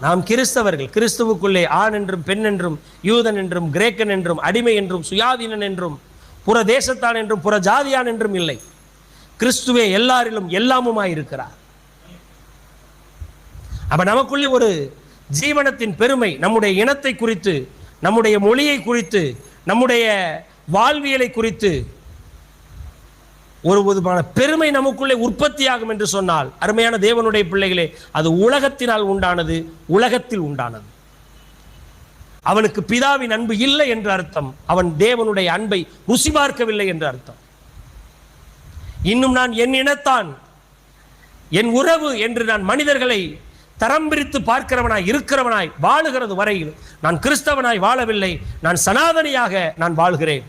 நாம் கிறிஸ்தவர்கள், கிறிஸ்துவுக்குள்ளே ஆண் என்றும் பெண் என்றும் யூதன் என்றும் கிரேக்கன் என்றும் அடிமை என்றும் சுயாதீனன் என்றும் புற தேசத்தான் என்றும் புற ஜாதியான் என்றும் இல்லை. கிறிஸ்துவே எல்லாரிலும் எல்லாமுமாய் இருக்கிறார். அப்ப நமக்குள்ளே ஒரு ஜீவனத்தின் பெருமை, நம்முடைய இனத்தை குறித்து, நம்முடைய மொழியை குறித்து, நம்முடைய வாழ்வியலை குறித்து ஒரு விதமான பெருமை நமக்குள்ளே உற்பத்தியாகும் என்று சொன்னால், அருமையான தேவனுடைய பிள்ளைகளே, அது உலகத்தினால் உண்டானது, உலகத்தில் உண்டானது. அவனுக்கு பிதாவின் அன்பு இல்லை என்று அர்த்தம். அவன் தேவனுடைய அன்பை ருசி பார்க்கவில்லை என்று அர்த்தம். இன்னும் நான் என் இனத்தான், என் உறவு என்று நான் மனிதர்களை தரம் பிரித்து பார்க்கிறவனாய் இருக்கிறவனாய் வாழுகிறது வரையில் நான் கிறிஸ்தவனாய் வாழவில்லை, நான் சனாதனியாக நான் வாழ்கிறேன்.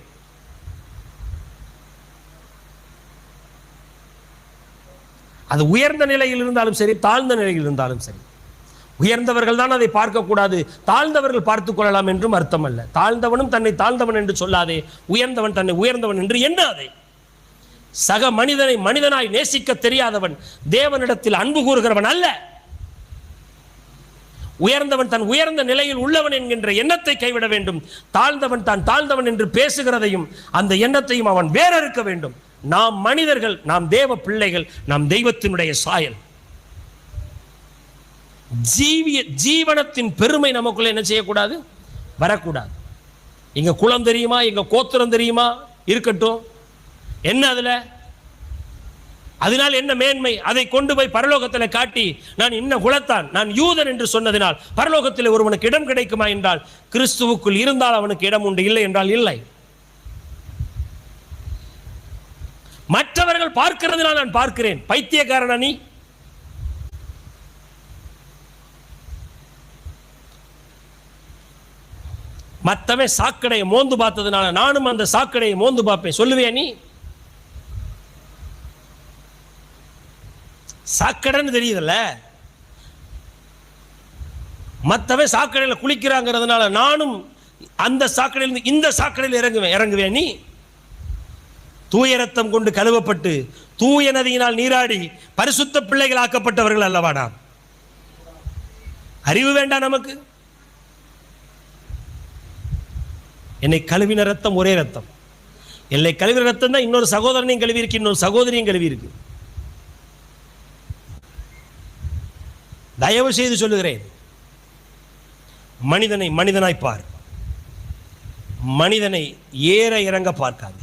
அது உயர்ந்த நிலையில் இருந்தாலும் சரி, தாழ்ந்த நிலையில் இருந்தாலும் சரி. உயர்ந்தவர்கள் தான் அதை பார்க்கக்கூடாது, தாழ்ந்தவர்கள் பார்த்துக் கொள்ளலாம் என்றும் அர்த்தம் அல்ல. தாழ்ந்தவனும் தன்னை தாழ்ந்தவன் என்று சொல்லாதே, உயர்ந்தவன் தன்னை உயர்ந்தவன் என்று எண்ணாதே. சக மனிதனை மனிதனாய் நேசிக்க தெரியாதவன் தேவனிடத்தில் அன்பு கூறுகிறவன் அல்ல. உயர்ந்தவன் தன் உயர்ந்த நிலையில் உள்ளவன் என்கின்ற எண்ணத்தை கைவிட வேண்டும். தாழ்ந்தவன் தான் தாழ்ந்தவன் என்று பேசுகிறதையும் அந்த எண்ணத்தையும் அவன் வேறறுக்க வேண்டும். நாம் மனிதர்கள், நாம் தேவ பிள்ளைகள், நாம் தெய்வத்தினுடைய சாயல். ஜீவனத்தின் பெருமை நமக்குள்ள என்ன செய்யக்கூடாது? வரக்கூடாது. எங்க குலம் தெரியுமா, எங்க கோத்திரம் தெரியுமா, இருக்கட்டும். என்ன அதுல? அதனால் என்ன மேன்மை? அதை கொண்டு போய் பரலோகத்தில் காட்டி நான் இன்ன குலத்தான், நான் யூதன் என்று சொன்னதினால் பரலோகத்தில் ஒருவனுக்கு இடம் கிடைக்குமா என்றால், கிறிஸ்துவுக்குள் இருந்தால் அவனுக்கு இடம் உண்டு, இல்லை என்றால் இல்லை. மற்றவர்கள் பார்க்கிறதுனால் நான் பார்க்கிறேன். பைத்தியக்காரனா நீ? மற்றவன் சாக்கடையை மோந்து பார்த்ததுனால நானும் அந்த சாக்கடையை மோந்து பார்ப்பேன் சொல்லுவே நீ? சாக்கடைன்னு தெரியுதுல்ல. மற்றவன் சாக்கடையில் குளிக்கிறாங்கிறதுனால நானும் அந்த சாக்கடையில் இந்த சாக்கடையில் இறங்குவேன் நீ? தூய ரத்தம் கொண்டு கழுவப்பட்டு தூய நதியினால் நீராடி பரிசுத்த பிள்ளைகள் ஆக்கப்பட்டவர்கள் அல்லவா நாம்? அறிவு வேண்டாம் நமக்கு? என்னை கழுவின ரத்தம் ஒரே ரத்தம். என்னை கழுவின ரத்தம் தான் இன்னொரு சகோதரனையும் கழுவி இருக்கு, இன்னொரு சகோதரியும் கழுவி இருக்கு. தயவு செய்து சொல்லுகிறேன், மனிதனை மனிதனாய் பார், மனிதனை ஏற இறங்க பார்க்காது.